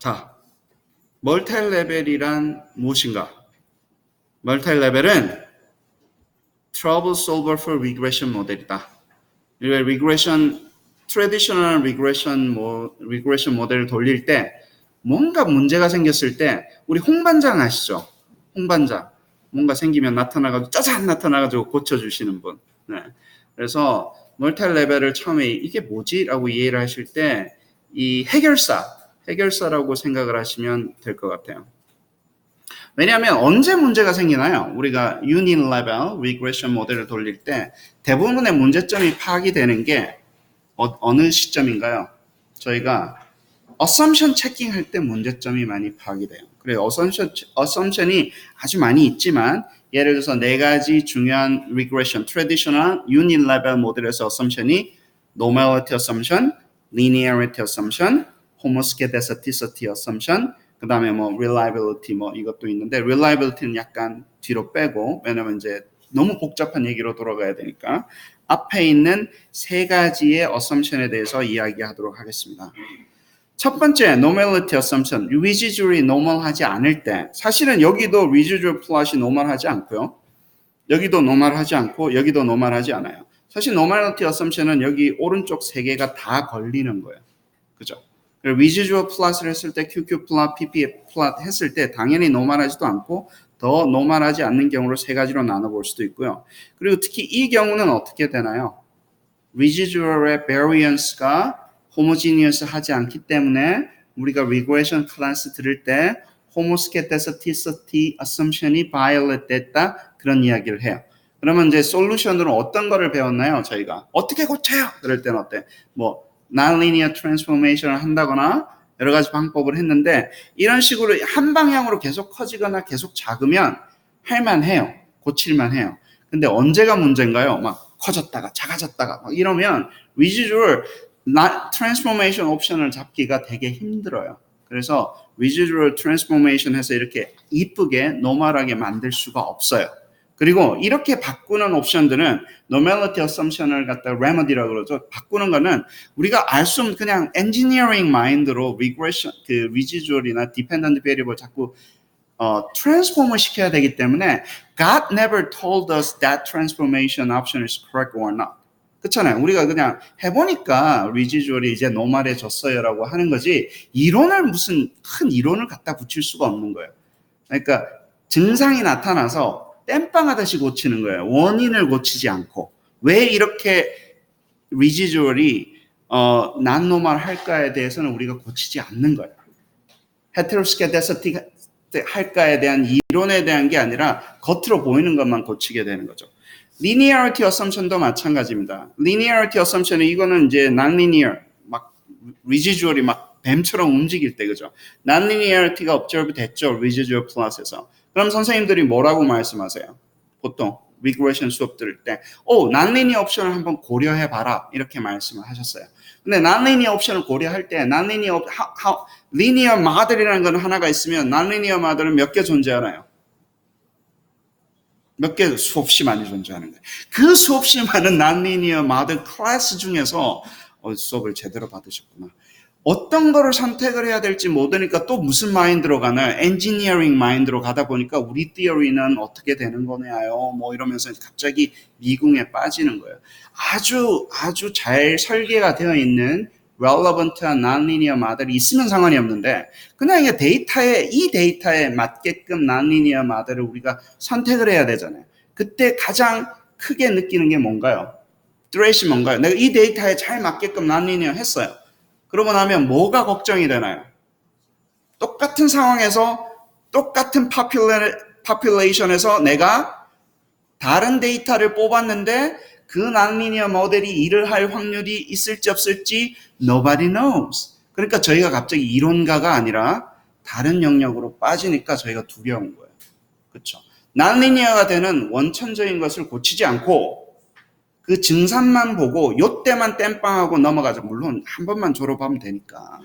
자, 멀티레벨이란 무엇인가? 멀티레벨은 trouble solver for regression 모델이다. 트래디셔널 리그레션 모델을 돌릴 때 뭔가 문제가 생겼을 때 우리 홍반장 아시죠? 홍반장. 뭔가 생기면 나타나가지고 짜잔 나타나가지고 고쳐주시는 분. 네. 그래서 멀티레벨을 처음에 이게 뭐지? 라고 이해를 하실 때 이 해결사라고 생각을 하시면 될 것 같아요. 왜냐하면 언제 문제가 생기나요? 우리가 유닛 레벨 리그레션 모델을 돌릴 때 대부분의 문제점이 파악이 되는 게 어느 시점인가요? 저희가 assumption 체킹할 때 문제점이 많이 파악이 돼요. 그래요. assumption이 아주 많이 있지만 예를 들어서 네 가지 중요한 regression, traditional unit level 모델에서 assumption이 normality assumption, linearity assumption, homoscedasticity assumption, 그 다음에 reliability 이것도 있는데 reliability는 약간 뒤로 빼고 왜냐면 이제 너무 복잡한 얘기로 돌아가야 되니까 앞에 있는 세 가지의 assumption에 대해서 이야기하도록 하겠습니다. 첫 번째, normality assumption. residual이 normal하지 않을 때 사실은 여기도 residual plot이 normal하지 않고요. 여기도 normal하지 않고 여기도 normal하지 않아요. 사실 normality assumption은 여기 오른쪽 세 개가 다 걸리는 거예요. 그죠? residual plot을 했을 때 QQ plot, PP plot 했을 때 당연히 normal하지도 않고 더 normal하지 않는 경우를 세 가지로 나눠볼 수도 있고요. 그리고 특히 이 경우는 어떻게 되나요? residual의 variance가 homogeneous 하지 않기 때문에 우리가 regression 클래스 들을 때 homoscedasticity assumption이 violate 됐다 그런 이야기를 해요. 그러면 이제 솔루션으로 어떤 거를 배웠나요? 저희가 어떻게 고쳐요? 그럴 때는 어때? nonlinear transformation을 한다거나 여러 가지 방법을 했는데 이런 식으로 한 방향으로 계속 커지거나 계속 작으면 할만해요. 고칠만해요. 근데 언제가 문제인가요? 막 커졌다가 작아졌다가 막 이러면 residual 트랜스포메이션 옵션을 잡기가 되게 힘들어요. 그래서 residual transformation 해서 이렇게 이쁘게 노멀하게 만들 수가 없어요. 그리고 이렇게 바꾸는 옵션들은 normality assumption을 갖다 remedy라고 그러죠. 바꾸는 거는 우리가 알 수 없는 그냥 engineering mind로 regression, residual이나 dependent variable 자꾸 트랜스포머 시켜야 되기 때문에 God never told us that transformation option is correct or not. 그렇잖아요. 우리가 그냥 해보니까 residual이 이제 노멀해졌어요라고 하는 거지 이론을 무슨 큰 이론을 갖다 붙일 수가 없는 거예요. 그러니까 증상이 나타나서 땜빵하듯이 고치는 거예요. 원인을 고치지 않고 왜 이렇게 residual이 non-normal 할까에 대해서는 우리가 고치지 않는 거예요. heteroscedastic 할까에 대한 이론에 대한 게 아니라 겉으로 보이는 것만 고치게 되는 거죠. linearity assumption도 마찬가지입니다. linearity assumption은 이거는 이제 non-linear, 막 residual이 막 뱀처럼 움직일 때 그죠? non-linearity가 observe 됐죠, residual plot에서. 그럼 선생님들이 뭐라고 말씀하세요? 보통 regression 수업 들을 때, non-linear 옵션을 한번 고려해봐라 이렇게 말씀을 하셨어요. 근데 non-linear 옵션을 고려할 때 linear model이라는 건 하나가 있으면 non-linear model은 몇 개 존재하나요? 몇 개 수없이 많이 존재하는 거예요. 그 수없이 많은 non-linear model 클래스 중에서 수업을 제대로 받으셨구나. 어떤 거를 선택을 해야 될지 모르니까 또 무슨 마인드로 가나요? 엔지니어링 마인드로 가다 보니까 우리 티어리는 어떻게 되는 거냐요? 이러면서 갑자기 미궁에 빠지는 거예요. 아주 잘 설계가 되어 있는 relevant한 non-linear model이 있으면 상관이 없는데 그냥 이 데이터에 맞게끔 non-linear model을 우리가 선택을 해야 되잖아요. 그때 가장 크게 느끼는 게 뭔가요? threat이 뭔가요? 내가 이 데이터에 잘 맞게끔 non-linear 했어요. 그러고 나면 뭐가 걱정이 되나요? 똑같은 상황에서 똑같은 population에서 내가 다른 데이터를 뽑았는데 그 non-linear 모델이 일을 할 확률이 있을지 없을지 nobody knows. 그러니까 저희가 갑자기 이론가가 아니라 다른 영역으로 빠지니까 저희가 두려운 거예요. 그렇죠? non-linear가 되는 원천적인 것을 고치지 않고 그 증산만 보고 요때만 땜빵하고 넘어가죠. 물론 한 번만 졸업하면 되니까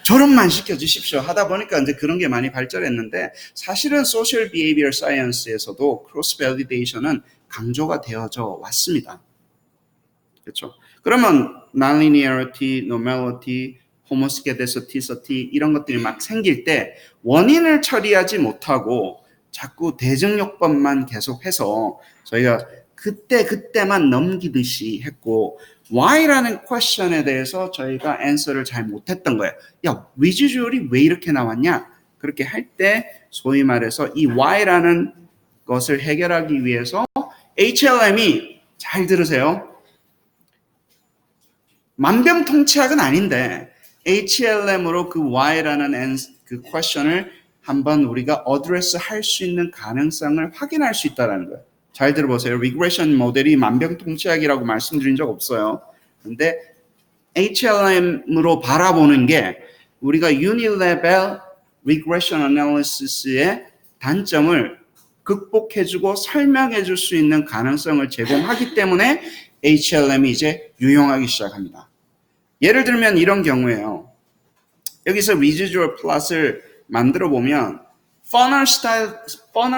졸업만 시켜주십시오 하다 보니까 이제 그런 게 많이 발전했는데 사실은 소셜 비헤이비어 사이언스에서도 크로스 밸리데이션은 강조가 되어져 왔습니다. 그렇죠? 그러면 nonlinearity, normality, 호모스케데서티서티 이런 것들이 막 생길 때 원인을 처리하지 못하고 자꾸 대증요법만 계속해서 저희가 그때만 넘기듯이 했고 why라는 question에 대해서 저희가 answer를 잘 못했던 거예요. 야, residual이 왜 이렇게 나왔냐? 그렇게 할 때 소위 말해서 이 why라는 것을 해결하기 위해서 HLM이 잘 들으세요. 만병통치약은 아닌데 HLM으로 그 why라는 그 question을 한번 우리가 address 할 수 있는 가능성을 확인할 수 있다는 거예요. 잘 들어보세요. 리그레션 모델이 만병통치약이라고 말씀드린 적 없어요. 근데 HLM으로 바라보는 게 우리가 Unilevel Regression Analysis의 단점을 극복해주고 설명해줄 수 있는 가능성을 제공하기 때문에 HLM이 이제 유용하기 시작합니다. 예를 들면 이런 경우에요. 여기서 residual plot을 만들어 보면 funnel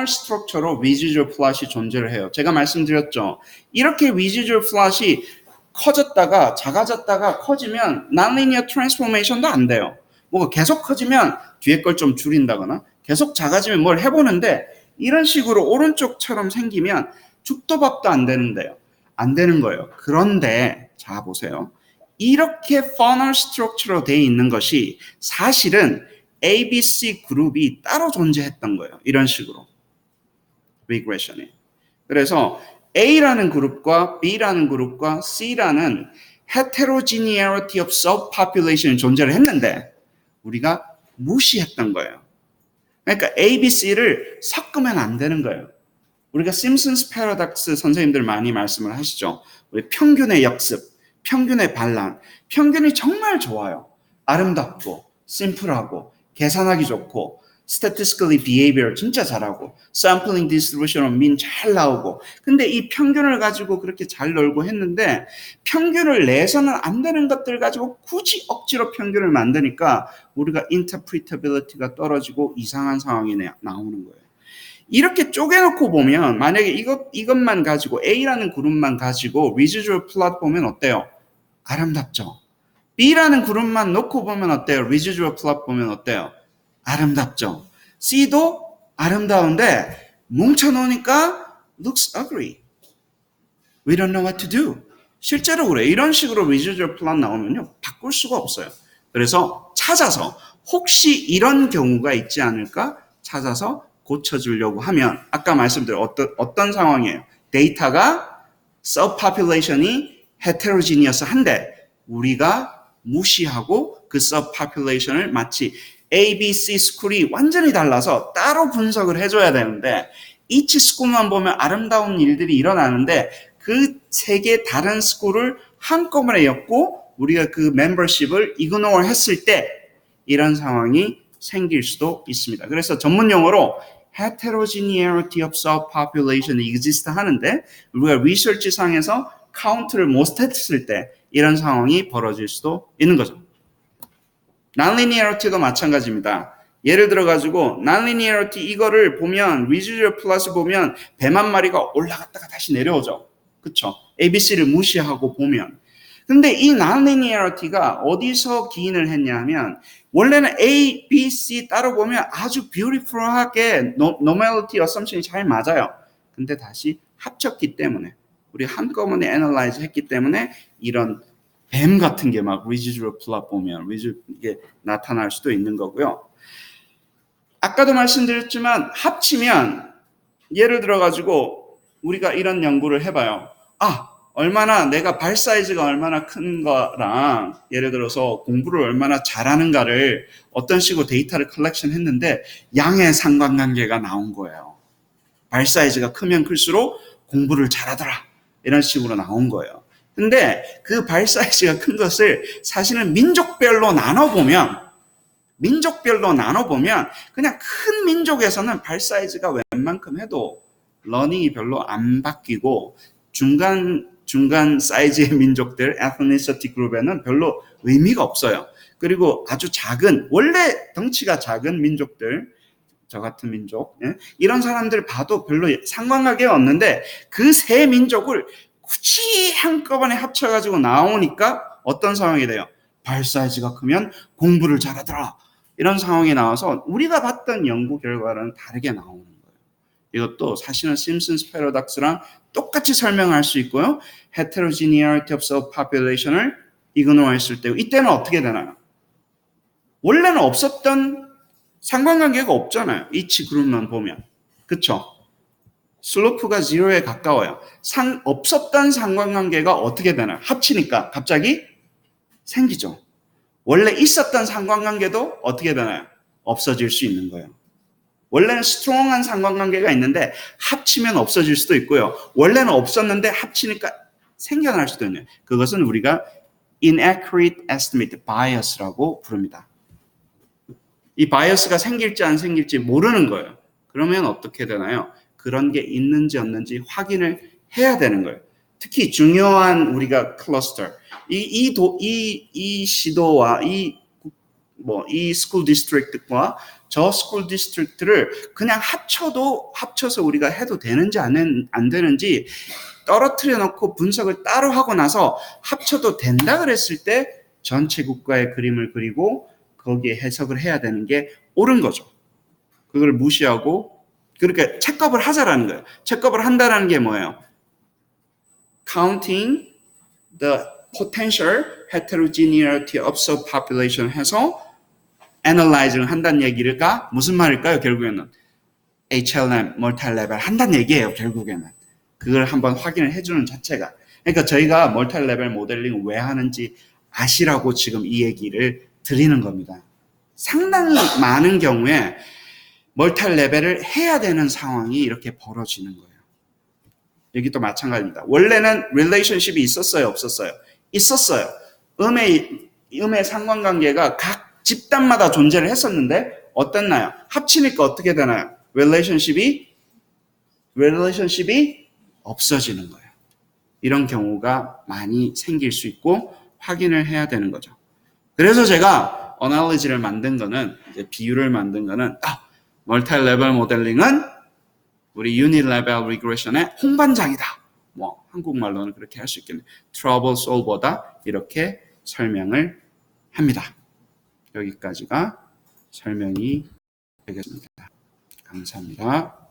structure로 residual plot이 존재를 해요. 제가 말씀드렸죠. 이렇게 residual plot이 커졌다가 작아졌다가 커지면 nonlinear transformation도 안 돼요. 뭐가 계속 커지면 뒤에 걸 좀 줄인다거나 계속 작아지면 뭘 해보는데 이런 식으로 오른쪽처럼 생기면 죽도 밥도 안 되는데요. 안 되는 거예요. 그런데 자 보세요. 이렇게 funnel structure로 되어 있는 것이 사실은 ABC 그룹이 따로 존재했던 거예요. 이런 식으로. regression이. 그래서 A라는 그룹과 B라는 그룹과 C라는 heterogeneity of subpopulation이 존재를 했는데 우리가 무시했던 거예요. 그러니까 A, B, C를 섞으면 안 되는 거예요. 우리가 심슨스 패러독스 선생님들 많이 말씀을 하시죠. 우리 평균의 역습, 평균의 반란. 평균이 정말 좋아요. 아름답고 심플하고 계산하기 좋고 statistically behavior 진짜 잘하고 sampling distribution of mean 잘 나오고 근데 이 평균을 가지고 그렇게 잘 놀고 했는데 평균을 내서는 안 되는 것들 가지고 굳이 억지로 평균을 만드니까 우리가 interpretability가 떨어지고 이상한 상황이 나오는 거예요. 이렇게 쪼개놓고 보면 만약에 이것만 가지고 A라는 그룹만 가지고 residual plot 보면 어때요? 아름답죠. B라는 그룹만 놓고 보면 어때요? residual plot 보면 어때요? 아름답죠. C도 아름다운데 뭉쳐놓으니까 looks ugly. We don't know what to do. 실제로 그래. 이런 식으로 residual plot 나오면요. 바꿀 수가 없어요. 그래서 찾아서 혹시 이런 경우가 있지 않을까 찾아서 고쳐주려고 하면 아까 말씀드린 어떤 상황이에요? 데이터가 subpopulation이 heterogeneous한데 우리가 무시하고 그 subpopulation을 마치 A, B, C 스쿨이 완전히 달라서 따로 분석을 해줘야 되는데 each 스쿨만 보면 아름다운 일들이 일어나는데 그 세 개 다른 스쿨을 한꺼번에 엮고 우리가 그 멤버십을 이그노어 했을 때 이런 상황이 생길 수도 있습니다. 그래서 전문 용어로 heterogeneity of subpopulation이 exist 하는데 우리가 리서치 상에서 카운트를 못 했을 때 이런 상황이 벌어질 수도 있는 거죠. nonlinearity도 마찬가지입니다. 예를 들어 가지고 nonlinearity 이거를 보면 residual plot을 보면 뱀 한 마리가 올라갔다가 다시 내려오죠. 그렇죠? ABC를 무시하고 보면. 근데 이 nonlinearity가 어디서 기인을 했냐면 원래는 A, B, C 따로 보면 아주 beautiful하게 normality assumption이 잘 맞아요. 근데 다시 합쳤기 때문에 우리 한꺼번에 analyze 했기 때문에 이런 뱀 같은 게 막 residual plot 보면 이게 나타날 수도 있는 거고요. 아까도 말씀드렸지만 합치면 예를 들어 가지고 우리가 이런 연구를 해봐요. 얼마나 내가 발 사이즈가 얼마나 큰 거랑 예를 들어서 공부를 얼마나 잘하는가를 어떤 식으로 데이터를 컬렉션 했는데 양의 상관관계가 나온 거예요. 발 사이즈가 크면 클수록 공부를 잘하더라. 이런 식으로 나온 거예요. 근데 그 발 사이즈가 큰 것을 사실은 민족별로 나눠보면 그냥 큰 민족에서는 발 사이즈가 웬만큼 해도 러닝이 별로 안 바뀌고 중간 사이즈의 민족들, ethnicity 그룹에는 별로 의미가 없어요. 그리고 아주 작은, 원래 덩치가 작은 민족들, 저 같은 민족, 이런 사람들 봐도 별로 상관관계가 없는데 그 세 민족을 굳이 한꺼번에 합쳐가지고 나오니까 어떤 상황이 돼요? 파일 사이즈가 크면 공부를 잘하더라. 이런 상황이 나와서 우리가 봤던 연구 결과랑 다르게 나오는 거예요. 이것도 사실은 심슨스 패러독스랑 똑같이 설명할 수 있고요. heterogeneity of subpopulation을 이그노했을 때 이때는 어떻게 되나요? 원래는 없었던 상관관계가 없잖아요. 이치 그룹만 보면. 그쵸? 슬로프가 0에 가까워요. 없었던 상관관계가 어떻게 되나요? 합치니까 갑자기 생기죠. 원래 있었던 상관관계도 어떻게 되나요? 없어질 수 있는 거예요. 원래는 스트롱한 상관관계가 있는데 합치면 없어질 수도 있고요. 원래는 없었는데 합치니까 생겨날 수도 있는, 그것은 우리가 inaccurate estimate bias라고 부릅니다. 이 바이어스가 생길지 안 생길지 모르는 거예요. 그러면 어떻게 되나요? 그런 게 있는지 없는지 확인을 해야 되는 거예요. 특히 중요한 우리가 클러스터, 이 시도와 이 스쿨 디스트릭트와 저 스쿨 디스트릭트를 그냥 합쳐서 우리가 해도 되는지 안 되는지 떨어뜨려 놓고 분석을 따로 하고 나서 합쳐도 된다 그랬을 때 전체 국가의 그림을 그리고 거기에 해석을 해야 되는 게 옳은 거죠. 그걸 무시하고 그렇게 체크업을 하자라는 거예요. 체크업을 한다라는 게 뭐예요? Counting the potential heterogeneity of subpopulation 해서 analyzing을 한다는 얘기가 무슨 말일까요? 결국에는 HLM, 멀티레벨 한다는 얘기예요. 결국에는 그걸 한번 확인을 해주는 자체가. 그러니까 저희가 멀티레벨 모델링 왜 하는지 아시라고 지금 이 얘기를 드리는 겁니다. 상당히 많은 경우에 멀티레벨을 해야 되는 상황이 이렇게 벌어지는 거예요. 여기도 마찬가지입니다. 원래는 릴레이션십이 있었어요, 없었어요? 있었어요. 음의 상관관계가 각 집단마다 존재를 했었는데 어땠나요? 합치니까 어떻게 되나요? 릴레이션십이 없어지는 거예요. 이런 경우가 많이 생길 수 있고 확인을 해야 되는 거죠. 그래서 제가 어널리지를 만든 거는, 이제 비유를 만든 거는 멀티레벨 모델링은 우리 유니레벨 리그레션의 홍반장이다. 한국말로는 그렇게 할 수 있겠네요. 트러블 솔버다. 이렇게 설명을 합니다. 여기까지가 설명이 되겠습니다. 감사합니다.